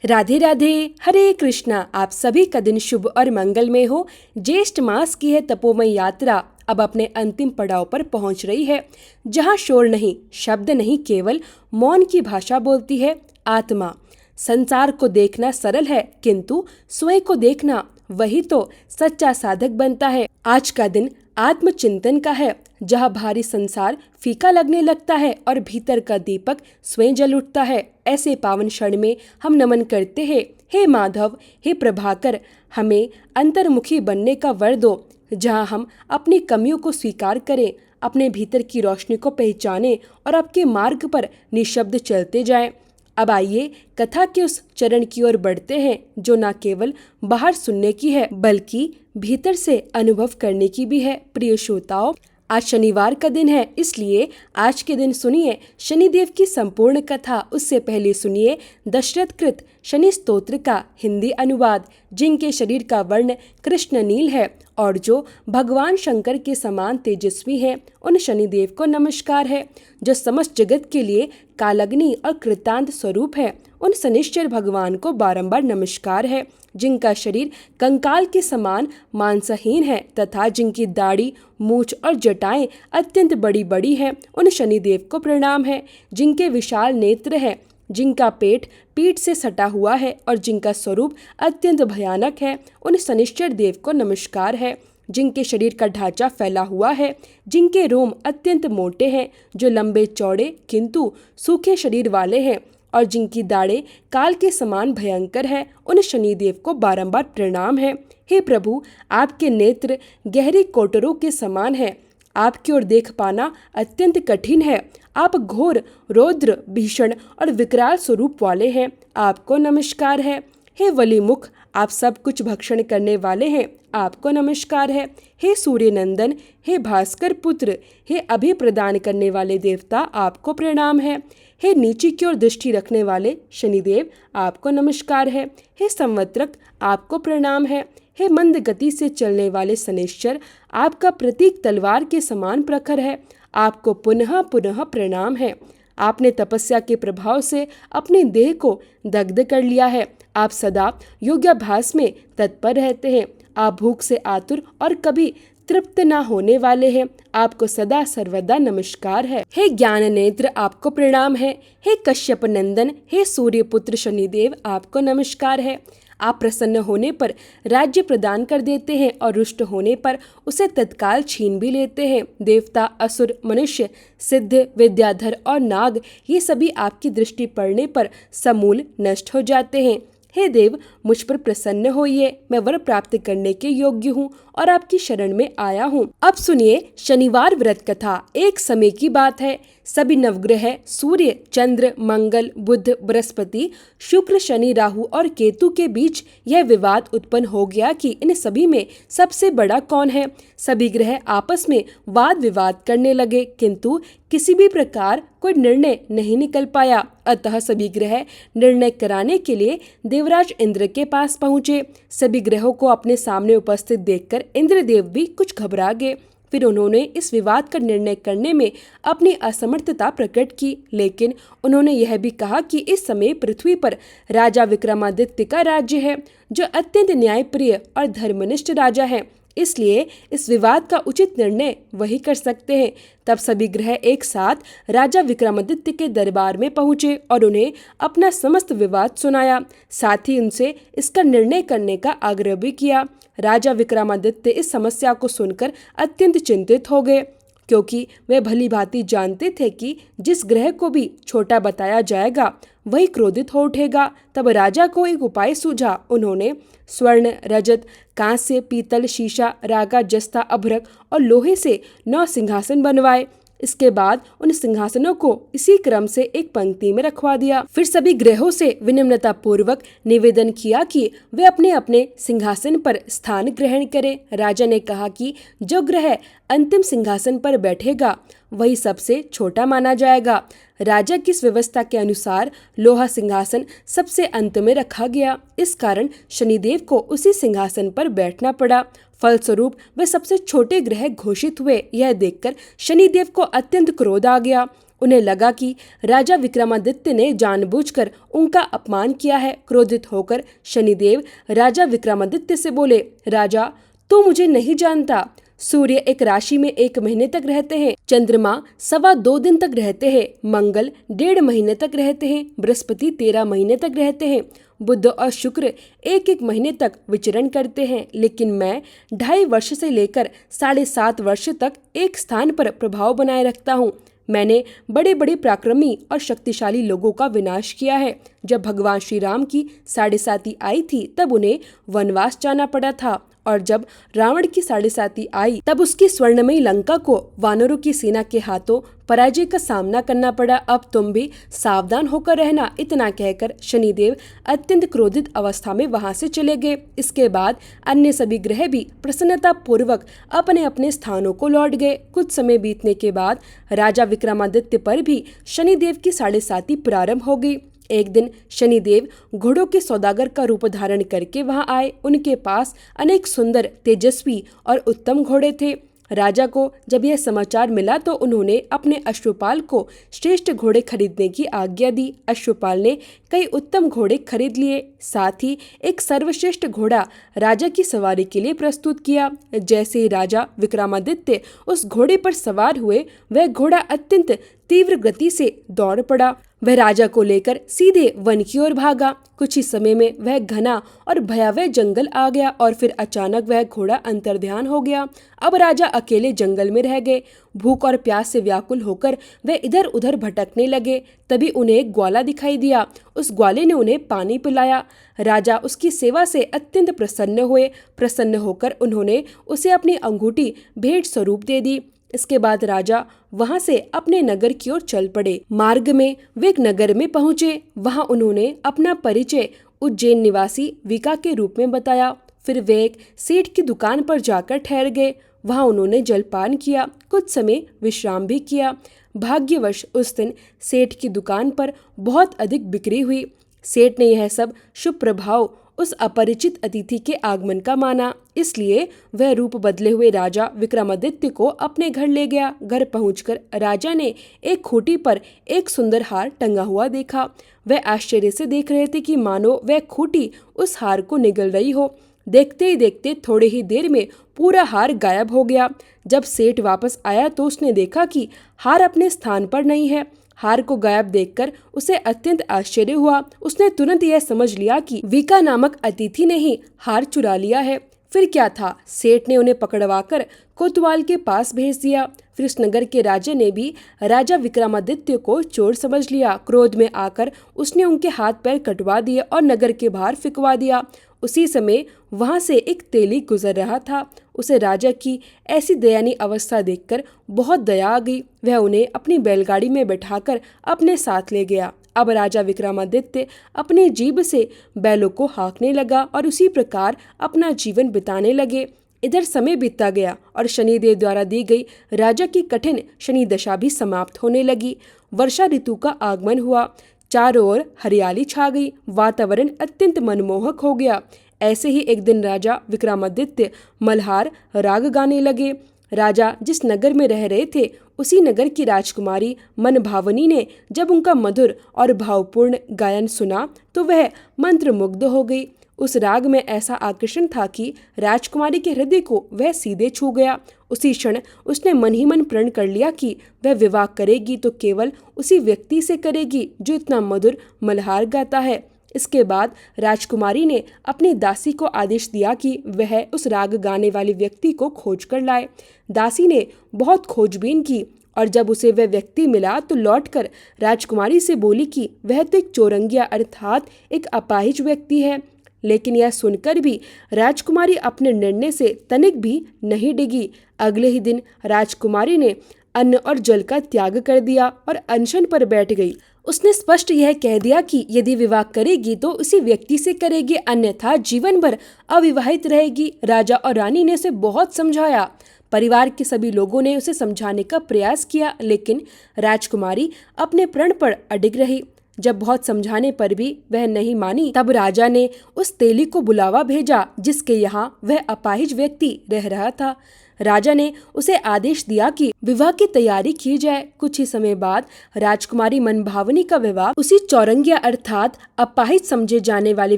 राधे राधे, हरे कृष्णा। आप सभी का दिन शुभ और मंगलमय हो। ज्येष्ठ मास की है तपोमय यात्रा अब अपने अंतिम पड़ाव पर पहुंच रही है, जहां शोर नहीं, शब्द नहीं, केवल मौन की भाषा बोलती है आत्मा। संसार को देखना सरल है, किंतु स्वयं को देखना वही तो सच्चा साधक बनता है। आज का दिन आत्मचिंतन का है, जहाँ भारी संसार फीका लगने लगता है और भीतर का दीपक स्वयं जल उठता है। ऐसे पावन क्षण में हम नमन करते हैं, हे माधव, हे प्रभाकर, हमें अंतर्मुखी बनने का वर दो, जहाँ हम अपनी कमियों को स्वीकार करें, अपने भीतर की रोशनी को पहचानें और आपके मार्ग पर निःशब्द चलते जाएं। अब आइए कथा के उस चरण की ओर बढ़ते हैं, जो न केवल बाहर सुनने की है बल्कि भीतर से अनुभव करने की भी है। प्रिय श्रोताओं, आज शनिवार का दिन है, इसलिए आज के दिन सुनिए शनिदेव की संपूर्ण कथा। उससे पहले सुनिए दशरथ कृत शनि स्तोत्र का हिंदी अनुवाद, जिनके शरीर का वर्ण कृष्ण नील है और जो भगवान शंकर के समान तेजस्वी हैं। उन शनिदेव को नमस्कार है, जो समस्त जगत के लिए कालग्नि और कृतांत स्वरूप है। उन शनिश्चर भगवान को बारंबार नमस्कार है, जिनका शरीर कंकाल के समान मांसहीन है तथा जिनकी दाढ़ी, मूछ और जटाएं अत्यंत बड़ी बड़ी हैं। उन शनिदेव को प्रणाम है, जिनके विशाल नेत्र हैं, जिनका पेट पीठ से सटा हुआ है और जिनका स्वरूप अत्यंत भयानक है। उन शनिश्चर देव को नमस्कार है, जिनके शरीर का ढांचा फैला हुआ है, जिनके रोम अत्यंत मोटे हैं, जो लंबे चौड़े किंतु सूखे शरीर वाले हैं और जिनकी दाढ़ें काल के समान भयंकर है। उन शनिदेव को बारंबार प्रणाम है। हे प्रभु, आपके नेत्र गहरी कोटरों के समान है, आपकी ओर देख पाना अत्यंत कठिन है। आप घोर, रौद्र, भीषण और विकराल स्वरूप वाले हैं, आपको नमस्कार है। हे वलीमुख, आप सब कुछ भक्षण करने वाले हैं, आपको नमस्कार है। हे सूर्य नंदन, हे भास्कर पुत्र, हे अभय प्रदान करने वाले देवता, आपको प्रणाम है। हे नीचे की ओर दृष्टि रखने वाले शनिदेव, आपको नमस्कार है। हे संवत्रक, आपको प्रणाम है। हे मंद गति से चलने वाले शनिश्चर, आपका प्रतीक तलवार के समान प्रखर है, आपको पुनः पुनः प्रणाम है। आपने तपस्या के प्रभाव से अपने देह को दग्ध कर लिया है, आप सदा योगाभ्यास में तत्पर रहते हैं, आप भूख से आतुर और कभी तृप्त न होने वाले हैं, आपको सदा सर्वदा नमस्कार है। हे ज्ञान नेत्र, आपको प्रणाम है। हे कश्यप नंदन, हे सूर्य पुत्र शनिदेव, आपको नमस्कार है। आप प्रसन्न होने पर राज्य प्रदान कर देते हैं और रुष्ट होने पर उसे तत्काल छीन भी लेते हैं। देवता, असुर, मनुष्य, सिद्ध, विद्याधर और नाग, ये सभी आपकी दृष्टि पड़ने पर समूल नष्ट हो जाते हैं। हे देव, मुझ पर प्रसन्न होइए, मैं वर प्राप्त करने के योग्य हूँ और आपकी शरण में आया हूँ। अब सुनिए शनिवार व्रत कथा। एक समय की बात है, सभी नवग्रह सूर्य, चंद्र, मंगल, बुध, बृहस्पति, शुक्र, शनि, राहु और केतु के बीच यह विवाद उत्पन्न हो गया कि इन सभी में सबसे बड़ा कौन है। सभी ग्रह आपस में वाद विवाद करने लगे, किंतु किसी भी प्रकार कोई निर्णय नहीं निकल पाया। अतः सभी ग्रह निर्णय कराने के लिए देवराज इंद्र के पास पहुंचे। सभी ग्रहों को अपने सामने उपस्थित देखकर इंद्रदेव भी कुछ घबरा गए। फिर उन्होंने इस विवाद का निर्णय करने में अपनी असमर्थता प्रकट की, लेकिन उन्होंने यह भी कहा कि इस समय पृथ्वी पर राजा विक्रमादित्य का राज्य है, जो अत्यंत न्यायप्रिय और धर्मनिष्ठ राजा है, इसलिए इस विवाद का उचित निर्णय वही कर सकते हैं। तब सभी ग्रह एक साथ राजा विक्रमादित्य के दरबार में पहुंचे और उन्हें अपना समस्त विवाद सुनाया, साथ ही उनसे इसका निर्णय करने का आग्रह भी किया। राजा विक्रमादित्य इस समस्या को सुनकर अत्यंत चिंतित हो गए, क्योंकि वे भली भांति जानते थे कि जिस ग्रह को भी छोटा बताया जाएगा वही क्रोधित हो उठेगा। तब राजा को एक उपाय सूझा। उन्होंने स्वर्ण, रजत, कांस्य, पीतल, शीशा, रागा, जस्ता, अभ्रक और लोहे से 9 सिंहासन बनवाए। इसके बाद उन सिंहासनों को इसी क्रम से एक पंक्ति में रखवा दिया। फिर सभी ग्रहों से विनम्रता पूर्वक निवेदन किया कि वे अपने अपने सिंहासन पर स्थान ग्रहण करें। राजा ने कहा कि जो ग्रह अंतिम सिंहासन पर बैठेगा वही सबसे छोटा माना जाएगा। राजा की इस व्यवस्था के अनुसार लोहा सिंहासन सबसे अंत में रखा गया। इस कारण शनिदेव को उसी सिंहासन पर बैठना पड़ा। फलस्वरूप वे सबसे छोटे ग्रह घोषित हुए। यह देखकर शनिदेव को अत्यंत क्रोध आ गया। उन्हें लगा कि राजा विक्रमादित्य ने जानबूझकर उनका अपमान किया है। क्रोधित होकर शनिदेव राजा विक्रमादित्य से बोले, राजा, तू मुझे नहीं जानता। सूर्य एक राशि में 1 महीने तक रहते हैं, चंद्रमा 2.25 दिन तक रहते हैं, मंगल 1.5 महीने तक रहते हैं, बृहस्पति 13 महीने तक रहते हैं, बुध और शुक्र 1-1 महीने तक विचरण करते हैं, लेकिन मैं 2.5 वर्ष से लेकर 7.5 वर्ष तक एक स्थान पर प्रभाव बनाए रखता हूँ। मैंने बड़े बड़े पराक्रमी और शक्तिशाली लोगों का विनाश किया है। जब भगवान श्री राम की 7.5 आई थी तब उन्हें वनवास जाना पड़ा था, और जब रावण की 7.5 आई तब उसकी स्वर्णमयी लंका को वानरों की सेना के हाथों पराजय का सामना करना पड़ा। अब तुम भी सावधान होकर रहना। इतना कहकर शनिदेव अत्यंत क्रोधित अवस्था में वहां से चले गए। इसके बाद अन्य सभी ग्रह भी प्रसन्नता पूर्वक अपने अपने स्थानों को लौट गए। कुछ समय बीतने के बाद राजा विक्रमादित्य पर भी शनिदेव की 7.5 प्रारंभ हो गई। एक दिन शनिदेव घोड़ों के सौदागर का रूप धारण करके वहां आए। उनके पास अनेक सुंदर, तेजस्वी और उत्तम घोड़े थे। राजा को जब यह समाचार मिला तो उन्होंने अपने अश्वपाल को श्रेष्ठ घोड़े खरीदने की आज्ञा दी। अश्वपाल ने कई उत्तम घोड़े खरीद लिए, साथ ही एक सर्वश्रेष्ठ घोड़ा राजा की सवारी के लिए प्रस्तुत किया। जैसे ही राजा विक्रमादित्य उस घोड़े पर सवार हुए, वह घोड़ा अत्यंत तीव्र गति से दौड़ पड़ा। वह राजा को लेकर सीधे वन की ओर भागा। कुछ ही समय में वह घना और भयावह जंगल आ गया और फिर अचानक वह घोड़ा अंतर्ध्यान हो गया। अब राजा अकेले जंगल में रह गए। भूख और प्यास से व्याकुल होकर वे इधर उधर भटकने लगे। तभी उन्हें एक ग्वाला दिखाई दिया। उस ग्वाले ने उन्हें पानी पिलाया। राजा उसकी सेवा से अत्यंत प्रसन्न हुए। प्रसन्न होकर उन्होंने उसे अपनी अंगूठी भेंट स्वरूप दे दी। इसके बाद राजा वहां से अपने नगर की ओर चल पड़े। मार्ग में वे एक नगर में पहुंचे। वहां उन्होंने अपना परिचय उज्जैन निवासी विका के रूप में बताया। फिर वे एक सेठ की दुकान पर जाकर ठहर गए। वहां उन्होंने जलपान किया, कुछ समय विश्राम भी किया। भाग्यवश उस दिन सेठ की दुकान पर बहुत अधिक बिक्री हुई। सेठ ने यह सब शुभ प्रभाव उस अपरिचित अतिथि के आगमन का माना, इसलिए वह रूप बदले हुए राजा विक्रमादित्य को अपने घर ले गया। घर पहुंचकर राजा ने एक खूंटी पर एक सुंदर हार टंगा हुआ देखा। वह आश्चर्य से देख रहे थे कि मानो वह खूंटी उस हार को निगल रही हो। देखते ही देखते थोड़े ही देर में पूरा हार गायब हो गया। जब सेठ वापस आया तो उसने देखा कि हार अपने स्थान पर नहीं है। हार को गायब देखकर उसे अत्यंत आश्चर्य हुआ। उसने तुरंत यह समझ लिया कि विका नामक अतिथि ने ही हार चुरा लिया है। फिर क्या था, सेठ ने उन्हें पकड़वाकर कोतवाल के पास भेज दिया। फिर उस नगर के राजा ने भी राजा विक्रमादित्य को चोर समझ लिया। क्रोध में आकर उसने उनके हाथ पैर कटवा दिए और नगर के बाहर फिकवा दिया। उसी समय वहां से एक तेली गुजर रहा था। उसे राजा की ऐसी दयनीय अवस्था देखकर बहुत दया आ गई। वह उन्हें अपनी बैलगाड़ी में बैठाकर अपने साथ ले गया। अब राजा विक्रमादित्य अपनी जीभ से बैलों को हाँकने लगा और उसी प्रकार अपना जीवन बिताने लगे। इधर समय बीतता गया और शनिदेव द्वारा दी गई राजा की कठिन शनि दशा भी समाप्त होने लगी। वर्षा ऋतु का आगमन हुआ। चारों ओर हरियाली छा गई। वातावरण अत्यंत मनमोहक हो गया। ऐसे ही एक दिन राजा विक्रमादित्य मल्हार राग गाने लगे। राजा जिस नगर में रह रहे थे उसी नगर की राजकुमारी मनभावनी ने जब उनका मधुर और भावपूर्ण गायन सुना तो वह मंत्रमुग्ध हो गई। उस राग में ऐसा आकर्षण था कि राजकुमारी के हृदय को वह सीधे छू गया। उसी क्षण उसने मन ही मन प्रण कर लिया कि वह विवाह करेगी तो केवल उसी व्यक्ति से करेगी जो इतना मधुर मल्हार गाता है। इसके बाद राजकुमारी ने अपनी दासी को आदेश दिया कि वह उस राग गाने वाले व्यक्ति को खोज कर लाए। दासी ने बहुत खोजबीन की और जब उसे वह व्यक्ति मिला तो लौटकर राजकुमारी से बोली कि वह तो एक चौरंगिया अर्थात एक अपाहिज व्यक्ति है। लेकिन यह सुनकर भी राजकुमारी अपने निर्णय से तनिक भी नहीं डिगी। अगले ही दिन राजकुमारी ने अन्न और जल का त्याग कर दिया और अनशन पर बैठ गई। उसने स्पष्ट यह कह दिया कि यदि विवाह करेगी तो उसी व्यक्ति से करेगी, अन्यथा जीवन भर अविवाहित रहेगी। राजा और रानी ने उसे बहुत समझाया। परिवार के सभी लोगों ने उसे समझाने का प्रयास किया, लेकिन राजकुमारी अपने प्रण पर अडिग रही। जब बहुत समझाने पर भी वह नहीं मानी तब राजा ने उस तेली को बुलावा भेजा जिसके यहाँ वह अपाहिज व्यक्ति रह रहा था। राजा ने उसे आदेश दिया कि विवाह की तैयारी की जाए। कुछ ही समय बाद राजकुमारी मनभावनी का विवाह उसी चौरंगिया अर्थात अपाहिज समझे जाने वाले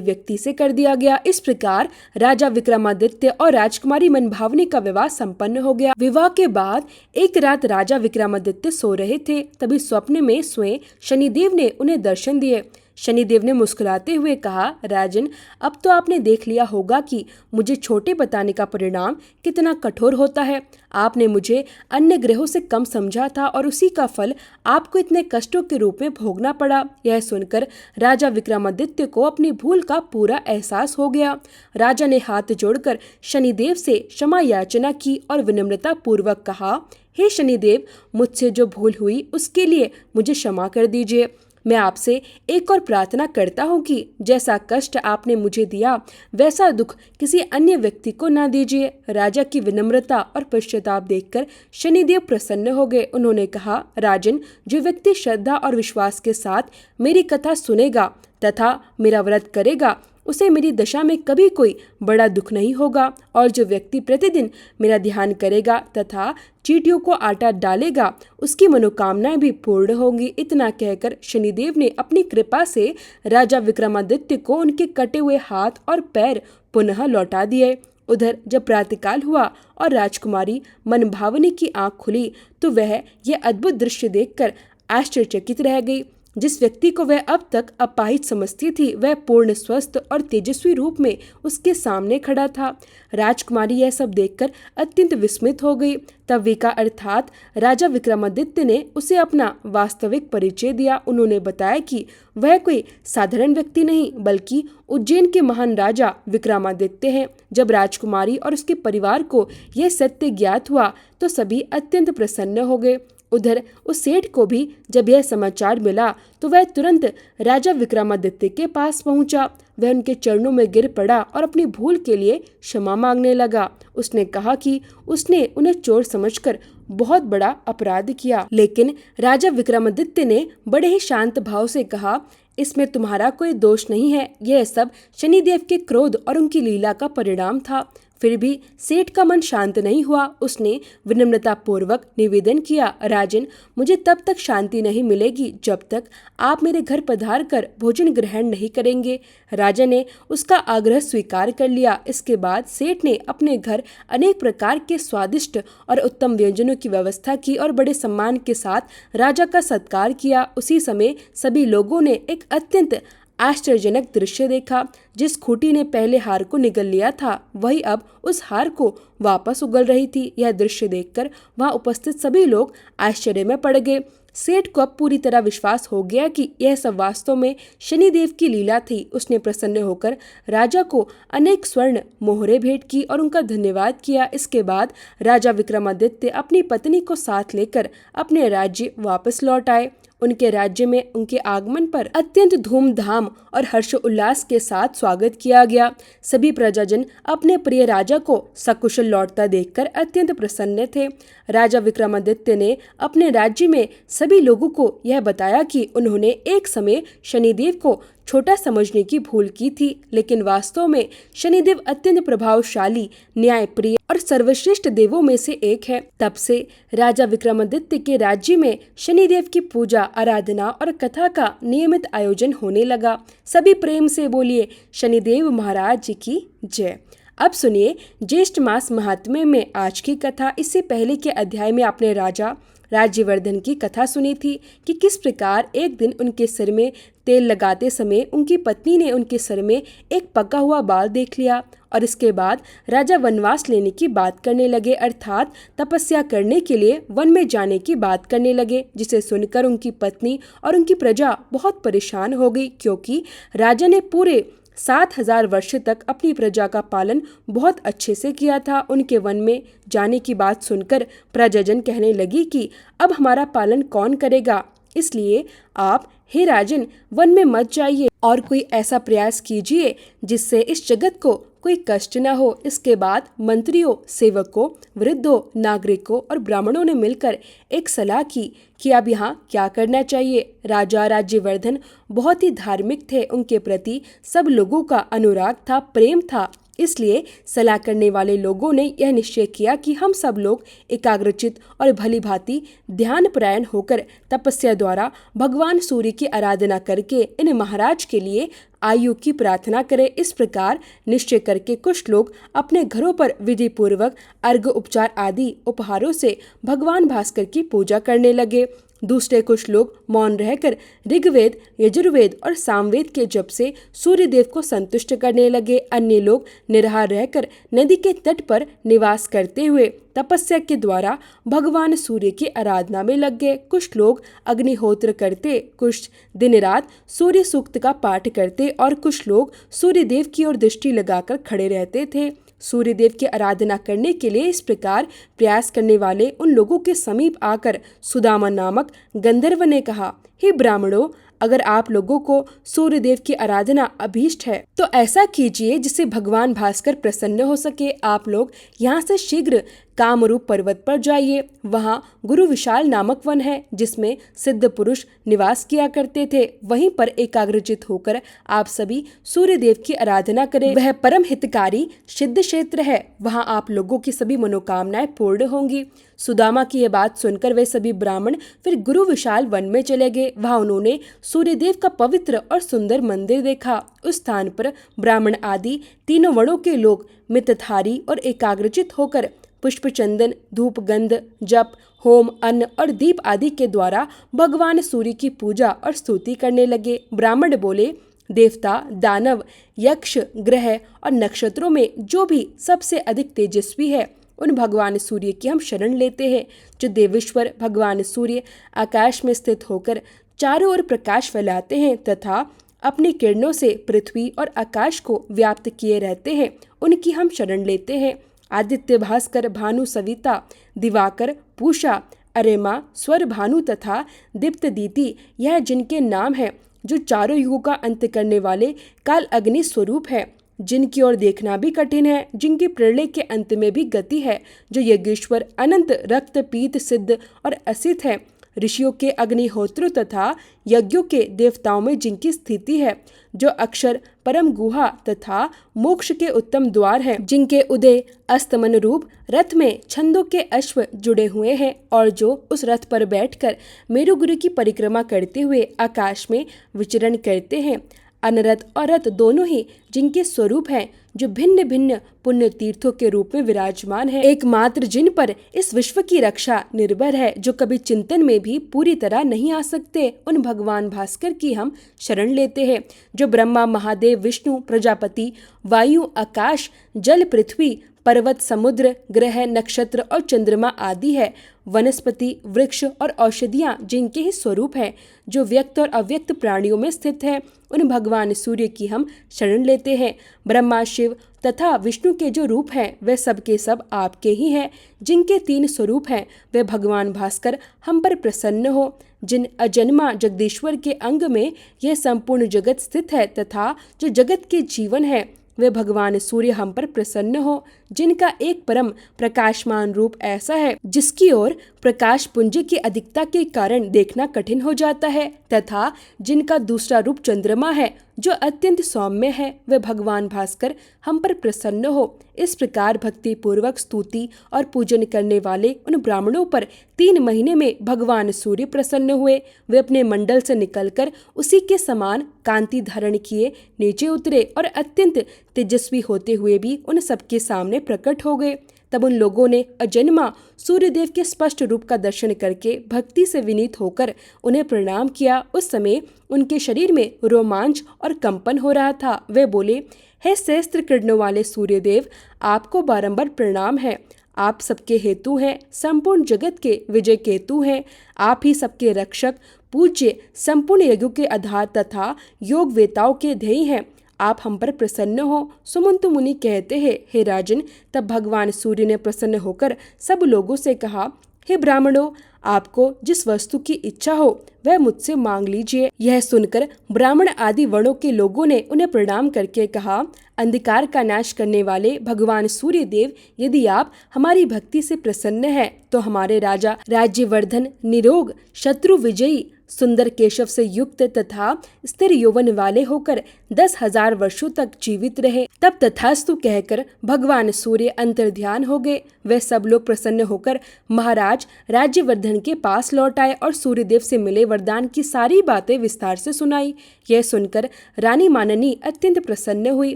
व्यक्ति से कर दिया गया। इस प्रकार राजा विक्रमादित्य और राजकुमारी मनभावनी का विवाह संपन्न हो गया। विवाह के बाद एक रात राजा विक्रमादित्य सो रहे थे, तभी स्वप्न में स्वयं शनिदेव ने उन्हें दर्शन दिए। शनिदेव ने मुस्कुराते हुए कहा, राजन, अब तो आपने देख लिया होगा कि मुझे छोटे बताने का परिणाम कितना कठोर होता है। आपने मुझे अन्य ग्रहों से कम समझा था और उसी का फल आपको इतने कष्टों के रूप में भोगना पड़ा। यह सुनकर राजा विक्रमादित्य को अपनी भूल का पूरा एहसास हो गया। राजा ने हाथ जोड़कर शनिदेव से क्षमा याचना की और विनम्रता पूर्वक कहा, हे शनिदेव, मुझसे जो भूल हुई उसके लिए मुझे क्षमा कर दीजिए। मैं आपसे एक और प्रार्थना करता हूँ कि जैसा कष्ट आपने मुझे दिया वैसा दुख किसी अन्य व्यक्ति को ना दीजिए। राजा की विनम्रता और पश्चाताप देखकर शनिदेव प्रसन्न हो गए। उन्होंने कहा, राजन, जो व्यक्ति श्रद्धा और विश्वास के साथ मेरी कथा सुनेगा तथा मेरा व्रत करेगा उसे मेरी दशा में कभी कोई बड़ा दुख नहीं होगा, और जो व्यक्ति प्रतिदिन मेरा ध्यान करेगा तथा चींटियों को आटा डालेगा उसकी मनोकामनाएं भी पूर्ण होंगी। इतना कहकर शनिदेव ने अपनी कृपा से राजा विक्रमादित्य को उनके कटे हुए हाथ और पैर पुनः लौटा दिए। उधर जब प्रातःकाल हुआ और राजकुमारी मनभावनी की आंख खुली तो वह यह अद्भुत दृश्य देखकर आश्चर्यचकित रह गई। जिस व्यक्ति को वह अब तक अपाहिज समझती थी वह पूर्ण स्वस्थ और तेजस्वी रूप में उसके सामने खड़ा था। राजकुमारी यह सब देखकर अत्यंत विस्मित हो गई। तब विका अर्थात राजा विक्रमादित्य ने उसे अपना वास्तविक परिचय दिया। उन्होंने बताया कि वह कोई साधारण व्यक्ति नहीं बल्कि उज्जैन के महान राजा विक्रमादित्य हैं। जब राजकुमारी और उसके परिवार को यह सत्य ज्ञात हुआ तो सभी अत्यंत प्रसन्न हो गए। उधर उस सेठ को भी जब यह समाचार मिला तो वह तुरंत राजा विक्रमादित्य के पास पहुंचा। वह उनके चरणों में गिर पड़ा और अपनी भूल के लिए क्षमा मांगने लगा। उसने कहा कि उसने उन्हें चोर समझकर बहुत बड़ा अपराध किया, लेकिन राजा विक्रमादित्य ने बड़े ही शांत भाव से कहा, इसमें तुम्हारा कोई दोष नहीं है, यह सब शनिदेव के क्रोध और उनकी लीला का परिणाम था। फिर भी सेठ का मन शांत नहीं हुआ। उसने विनम्रता पूर्वक निवेदन किया, राजन, मुझे तब तक शांति नहीं मिलेगी जब तक आप मेरे घर पधार कर भोजन ग्रहण नहीं करेंगे। राजा ने उसका आग्रह स्वीकार कर लिया। इसके बाद सेठ ने अपने घर अनेक प्रकार के स्वादिष्ट और उत्तम व्यंजनों की व्यवस्था की और बड़े सम्मान के साथ राजा का सत्कार किया। उसी समय सभी लोगों ने एक अत्यंत आश्चर्यजनक दृश्य देखा। जिस खूंटी ने पहले हार को निगल लिया था वही अब उस हार को वापस उगल रही थी। यह दृश्य देखकर वहां उपस्थित सभी लोग आश्चर्य में पड़ गए। सेठ को अब पूरी तरह विश्वास हो गया कि यह सब वास्तव में शनिदेव की लीला थी। उसने प्रसन्न होकर राजा को अनेक स्वर्ण मोहरें भेंट की और उनका धन्यवाद किया। इसके बाद राजा विक्रमादित्य अपनी पत्नी को साथ लेकर अपने राज्य वापस लौट आए। उनके राज्य में उनके आगमन पर अत्यंत धूमधाम और हर्षोल्लास के साथ स्वागत किया गया। सभी प्रजाजन अपने प्रिय राजा को सकुशल लौटता देखकर अत्यंत प्रसन्न थे। राजा विक्रमादित्य ने अपने राज्य में सभी लोगों को यह बताया कि उन्होंने एक समय शनिदेव को छोटा समझने की भूल की थी, लेकिन वास्तव में शनिदेव अत्यंत प्रभावशाली, न्यायप्रिय और सर्वश्रेष्ठ देवों में से एक है। तब से राजा विक्रमादित्य के राज्य में शनिदेव की पूजा, आराधना और कथा का नियमित आयोजन होने लगा। सभी प्रेम से बोलिए, शनिदेव महाराज जी की जय। अब सुनिए ज्येष्ठ मास महात्म्य में आज की कथा। इससे पहले के अध्याय में आपने राजा राज्यवर्धन की कथा सुनी थी कि किस प्रकार एक दिन उनके सिर में तेल लगाते समय उनकी पत्नी ने उनके सिर में एक पका हुआ बाल देख लिया और इसके बाद राजा वनवास लेने की बात करने लगे, अर्थात तपस्या करने के लिए वन में जाने की बात करने लगे, जिसे सुनकर उनकी पत्नी और उनकी प्रजा बहुत परेशान हो गई, क्योंकि राजा ने पूरे 7,000 वर्ष तक अपनी प्रजा का पालन बहुत अच्छे से किया था। उनके वन में जाने की बात सुनकर प्रजाजन कहने लगी कि अब हमारा पालन कौन करेगा, इसलिए आप हे राजन वन में मत जाइए और कोई ऐसा प्रयास कीजिए जिससे इस जगत को कोई कष्ट न हो। इसके बाद मंत्रियों, सेवकों, वृद्धों, नागरिकों और ब्राह्मणों ने मिलकर एक सलाह की कि अब यहाँ क्या करना चाहिए। राजा राज्यवर्धन बहुत ही धार्मिक थे, उनके प्रति सब लोगों का अनुराग था, प्रेम था। इसलिए सलाह करने वाले लोगों ने यह निश्चय किया कि हम सब लोग एकाग्रचित और भली भांति ध्यानपरायण होकर तपस्या द्वारा भगवान सूर्य की आराधना करके इन महाराज के लिए आयु की प्रार्थना करें। इस प्रकार निश्चय करके कुछ लोग अपने घरों पर विधि पूर्वक अर्घ्य उपचार आदि उपहारों से भगवान भास्कर की पूजा करने लगे। दूसरे कुछ लोग मौन रहकर ऋग्वेद, यजुर्वेद और सामवेद के जप से सूर्य देव को संतुष्ट करने लगे। अन्य लोग निराहार रहकर नदी के तट पर निवास करते हुए तपस्या के द्वारा भगवान सूर्य की आराधना में लग गए। कुछ लोग अग्निहोत्र करते, कुछ दिन रात सूर्य सूक्त का पाठ करते और कुछ लोग सूर्य देव की ओर दृष्टि लगाकर खड़े रहते थे। सूर्य देव की आराधना करने के लिए इस प्रकार प्रयास करने वाले उन लोगों के समीप आकर सुदामा नामक गंधर्व ने कहा, हे ब्राह्मणों, अगर आप लोगों को सूर्य देव की आराधना अभीष्ट है तो ऐसा कीजिए जिससे भगवान भास्कर प्रसन्न हो सके। आप लोग यहाँ से शीघ्र कामरूप पर्वत पर जाइए। वहाँ गुरु विशाल नामक वन है जिसमें सिद्ध पुरुष निवास किया करते थे। वहीं पर एकाग्रचित होकर आप सभी सूर्य देव की आराधना करें। वह परम हितकारी सिद्ध क्षेत्र है। वहाँ आप लोगों की सभी मनोकामनाएं पूर्ण होंगी। सुदामा की यह बात सुनकर वे सभी ब्राह्मण फिर गुरु विशाल वन में चले गए। वहाँ उन्होंने सूर्य देव का पवित्र और सुंदर मंदिर देखा। उस स्थान पर ब्राह्मण आदि तीनों वर्णों के लोग मितधारी और एकाग्रचित होकर पुष्प, चंदन, धूप, गंध, जप, होम, अन्न और दीप आदि के द्वारा भगवान सूर्य की पूजा और स्तुति करने लगे। ब्राह्मण बोले, देवता, दानव, यक्ष, ग्रह और नक्षत्रों में जो भी सबसे अधिक तेजस्वी है उन भगवान सूर्य की हम शरण लेते हैं। जो देवेश्वर भगवान सूर्य आकाश में स्थित होकर चारों ओर प्रकाश फैलाते हैं तथा अपनी किरणों से पृथ्वी और आकाश को व्याप्त किए रहते हैं, उनकी हम शरण लेते हैं। आदित्य, भास्कर, भानु, सविता, दिवाकर, पूषा, अरेमा, स्वर भानु तथा दीप्तदीति, यह जिनके नाम है, जो चारों युगों का अंत करने वाले काल अग्नि स्वरूप है, जिनकी ओर देखना भी कठिन है, जिनकी प्रलय के अंत में भी गति है, जो यज्ञेश्वर, अनंत, रक्त, पीत, सिद्ध और असित है, ऋषियों के अग्निहोत्रों तथा यज्ञों के देवताओं में जिनकी स्थिति है, जो अक्षर, परम गुहा तथा मोक्ष के उत्तम द्वार है, जिनके उदय अस्तमन रूप रथ में छंदों के अश्व जुड़े हुए हैं और जो उस रथ पर बैठकर मेरुगुरु की परिक्रमा करते हुए आकाश में विचरण करते हैं। अनरथ और रथ दोनों ही जिनके स्वरूप हैं, जो भिन्न भिन्न पुण्य तीर्थों के रूप में विराजमान है, एकमात्र जिन पर इस विश्व की रक्षा निर्भर है, जो कभी चिंतन में भी पूरी तरह नहीं आ सकते, उन भगवान भास्कर की हम शरण लेते हैं। जो ब्रह्मा, महादेव, विष्णु, प्रजापति, वायु, आकाश, जल, पृथ्वी, पर्वत, समुद्र, ग्रह, नक्षत्र और चंद्रमा आदि है, वनस्पति, वृक्ष और औषधियाँ जिनके ही स्वरूप हैं, जो व्यक्त और अव्यक्त प्राणियों में स्थित है, उन भगवान सूर्य की हम शरण लेते हैं। ब्रह्मा, शिव तथा विष्णु के जो रूप हैं वे सब के सब आपके ही हैं। जिनके तीन स्वरूप हैं वे भगवान भास्कर हम पर प्रसन्न हो। जिन अजन्मा जगदीश्वर के अंग में यह संपूर्ण जगत स्थित है तथा जो जगत के जीवन है वे भगवान सूर्य हम पर प्रसन्न हो। जिनका एक परम प्रकाशमान रूप ऐसा है जिसकी ओर प्रकाश पुंज की अधिकता के कारण देखना कठिन हो जाता है, तथा जिनका दूसरा रूप चंद्रमा है जो अत्यंत सौम्य है, वे भगवान भास्कर हम पर प्रसन्न हो। इस प्रकार भक्ति पूर्वक स्तुति और पूजन करने वाले उन ब्राह्मणों पर 3 महीने में भगवान सूर्य प्रसन्न हुए। वे अपने मंडल से निकलकर उसी के समान कांति धारण किए नीचे उतरे और अत्यंत तेजस्वी होते हुए भी उन सबके सामने प्रकट हो गए। तब उन लोगों ने अजन्मा सूर्यदेव के स्पष्ट रूप का दर्शन करके भक्ति से विनीत होकर उन्हें प्रणाम किया। उस समय उनके शरीर में रोमांच और कंपन हो रहा था। वे बोले, हे सहस्त्र किरणों वाले सूर्यदेव, आपको बारंबार प्रणाम है। आप सबके हेतु हैं, संपूर्ण जगत के विजय केतु हैं। आप ही सबके रक्षक, पूज्य, संपूर्ण यज्ञों के आधार तथा योग वेताओं के ध्येय हैं। आप हम पर प्रसन्न हो। सुमंत मुनि कहते हैं, हे राजन, तब भगवान सूर्य ने प्रसन्न होकर सब लोगों से कहा, हे ब्राह्मणों, आपको जिस वस्तु की इच्छा हो वह मुझसे मांग लीजिए। यह सुनकर ब्राह्मण आदि वर्णों के लोगों ने उन्हें प्रणाम करके कहा, अंधकार का नाश करने वाले भगवान सूर्य देव, यदि आप हमारी भक्ति से प्रसन्न हैं तो हमारे राजा राज्यवर्धन, निरोग, शत्रु विजयी, सुंदर केशव से युक्त तथा स्थिर यौवन वाले होकर 10,000 वर्षों तक जीवित रहे। तब तथास्तु कहकर भगवान सूर्य अंतर्ध्यान हो गए। वे सब लोग प्रसन्न होकर महाराज राज्यवर्धन के पास लौट आए और सूर्यदेव से मिले वरदान की सारी बातें विस्तार से सुनाई। यह सुनकर रानी माननी अत्यंत प्रसन्न हुई,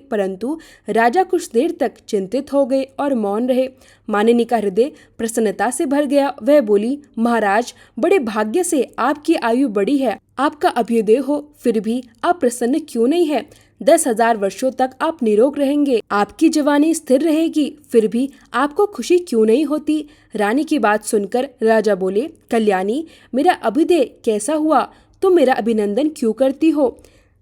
परंतु राजा कुछ देर तक चिंतित हो गए और मौन रहे। माननी का हृदय प्रसन्नता से भर गया। वह बोली, महाराज, बड़े भाग्य से आपकी आयु बड़ी है, आपका अभ्युदय हो, फिर भी आप प्रसन्न क्यों नहीं है? 10,000 वर्षों तक आप निरोग रहेंगे, आपकी जवानी स्थिर रहेगी, फिर भी आपको खुशी क्यों नहीं होती? रानी की बात सुनकर राजा बोले, कल्याणी, मेरा अभ्युदय कैसा हुआ? तुम मेरा अभिनंदन क्यों करती हो?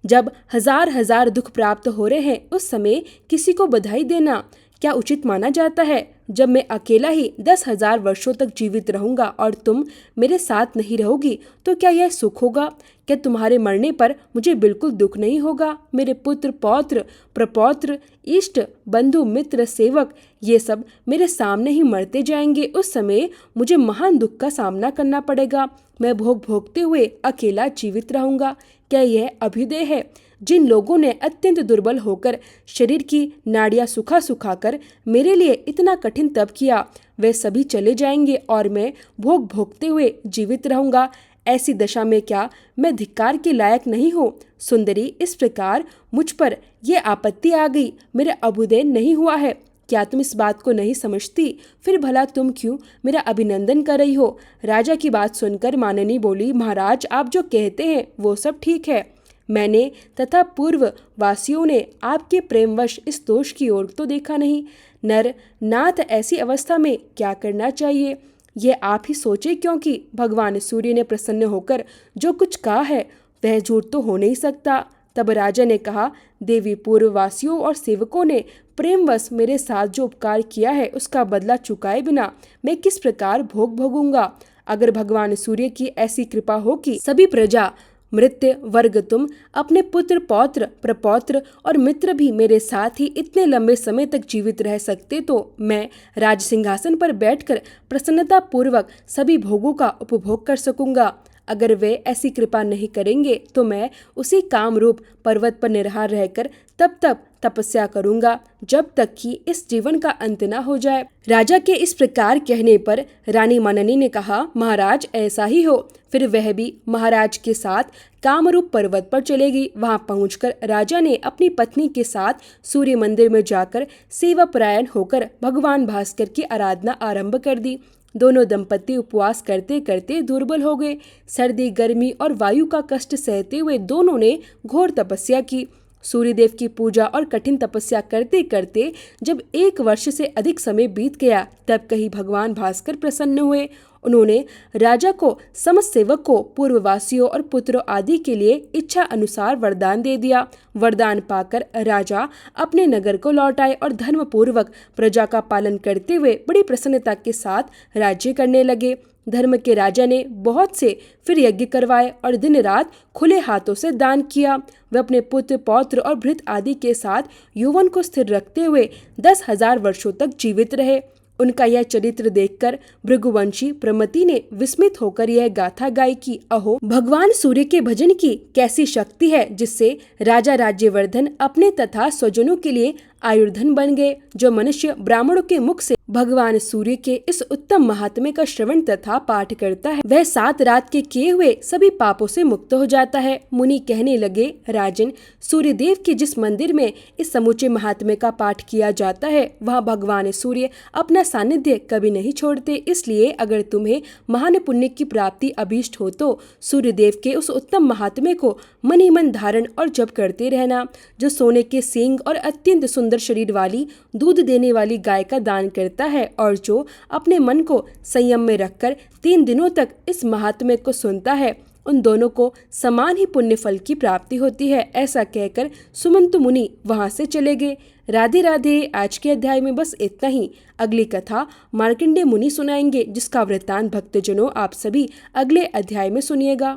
जब हजार हजार दुख प्राप्त हो रहे हैं उस समय किसी को बधाई देना क्या उचित माना जाता है? जब मैं अकेला ही 10,000 वर्षों तक जीवित रहूंगा और तुम मेरे साथ नहीं रहोगी तो क्या यह सुख होगा? क्या तुम्हारे मरने पर मुझे बिल्कुल दुख नहीं होगा? मेरे पुत्र, पौत्र, प्रपौत्र, इष्ट, बंधु, मित्र, सेवक, ये सब मेरे सामने ही मरते जाएंगे। उस समय मुझे महान दुख का सामना करना पड़ेगा। मैं भोग भोगते हुए अकेला जीवित रहूंगा। क्या यह अभ्युदय है? जिन लोगों ने अत्यंत दुर्बल होकर शरीर की नाड़ियां सुखा सुखाकर मेरे लिए इतना कठिन तप किया, वे सभी चले जाएंगे और मैं भोग भोगते हुए जीवित रहूंगा। ऐसी दशा में क्या मैं धिक्कार के लायक नहीं हूँ? सुंदरी, इस प्रकार मुझ पर यह आपत्ति आ गई, मेरा अभ्युदय नहीं हुआ है। क्या तुम इस बात को नहीं समझती? फिर भला तुम क्यों मेरा अभिनंदन कर रही हो? राजा की बात सुनकर माननी बोली, महाराज, आप जो कहते हैं वो सब ठीक है। मैंने तथा पूर्व वासियों ने आपके प्रेमवश इस दोष की ओर तो देखा नहीं। नर नाथ ऐसी अवस्था में क्या करना चाहिए ये आप ही सोचे, क्योंकि भगवान सूर्य ने प्रसन्न होकर जो कुछ कहा है वह झूठ तो हो नहीं सकता। तब राजा ने कहा, देवी, पूर्ववासियों और सेवकों ने प्रेमवश मेरे साथ जो उपकार किया है उसका बदला चुकाए बिना मैं किस प्रकार भोग भोगूंगा? अगर भगवान सूर्य की ऐसी कृपा हो कि सभी प्रजा, मृत्य वर्ग, तुम अपने पुत्र, पौत्र, प्रपौत्र और मित्र भी मेरे साथ ही इतने लंबे समय तक जीवित रह सकते तो मैं राज सिंहासन पर बैठकर प्रसन्नता पूर्वक सभी भोगों का उपभोग कर सकूंगा। अगर वे ऐसी कृपा नहीं करेंगे तो मैं उसी काम रूप पर्वत पर निराहार रहकर तब तक तपस्या करूंगा जब तक कि इस जीवन का अंत न हो जाए। राजा के इस प्रकार कहने पर रानी माननी ने कहा, महाराज, ऐसा ही हो। फिर वह भी महाराज के साथ कामरूप पर्वत पर चलेगी। वहां पहुंचकर राजा ने अपनी पत्नी के साथ सूर्य मंदिर में जाकर सेवापरायण होकर भगवान भास्कर की आराधना आरंभ कर दी। दोनों दंपति उपवास करते करते दुर्बल हो गए। सर्दी, गर्मी और वायु का कष्ट सहते हुए दोनों ने घोर तपस्या की। सूर्यदेव की पूजा और कठिन तपस्या करते करते जब 1 वर्ष से अधिक समय बीत गया तब कहीं भगवान भास्कर प्रसन्न हुए। उन्होंने राजा को, समस्त सेवक को, पूर्ववासियों और पुत्रों आदि के लिए इच्छा अनुसार वरदान दे दिया। वरदान पाकर राजा अपने नगर को लौट आए और धर्म पूर्वक प्रजा का पालन करते हुए बड़ी प्रसन्नता के साथ राज्य करने लगे। धर्म के राजा ने बहुत से फिर यज्ञ करवाए और दिन रात खुले हाथों से दान किया। वे अपने पुत्र, पौत्र और भृत्य आदि के साथ यौवन को स्थिर रखते हुए 10,000 वर्षों तक जीवित रहे। उनका यह चरित्र देखकर भृगुवंशी प्रमति ने विस्मित होकर यह गाथा गाई कि अहो, भगवान सूर्य के भजन की कैसी शक्ति है जिससे राजा राज्यवर्धन अपने तथा स्वजनों के लिए आयुर्धन बन गए। जो मनुष्य ब्राह्मणों के मुख से भगवान सूर्य के इस उत्तम महात्म्य का श्रवण तथा पाठ करता है वह 7 रात के किए हुए सभी पापों से मुक्त हो जाता है। मुनि कहने लगे, राजन, सूर्यदेव के जिस मंदिर में इस समूचे महात्म्य का पाठ किया जाता है वहाँ भगवान सूर्य अपना सानिध्य कभी नहीं छोड़ते। इसलिए अगर तुम्हें महान पुण्य की प्राप्ति अभीष्ट हो तो सूर्यदेव के उस उत्तम महात्म्य को मन ही मन धारण और जप करते रहना। जो सोने के सींग और अत्यंत सुंदर शरीर वाली दूध देने वाली गाय का दान करता है और जो अपने मन को संयम में रखकर 3 दिनों तक इस महात्म्य को सुनता है उन दोनों को समान ही पुण्य फल की प्राप्ति होती है। ऐसा कहकर सुमंत मुनि वहां से चले गए। राधे राधे। आज के अध्याय में बस इतना ही। अगली कथा मार्कंडेय मुनि सुनाएंगे जिसका वृत्तांत भक्तजनों आप सभी अगले अध्याय में सुनिएगा।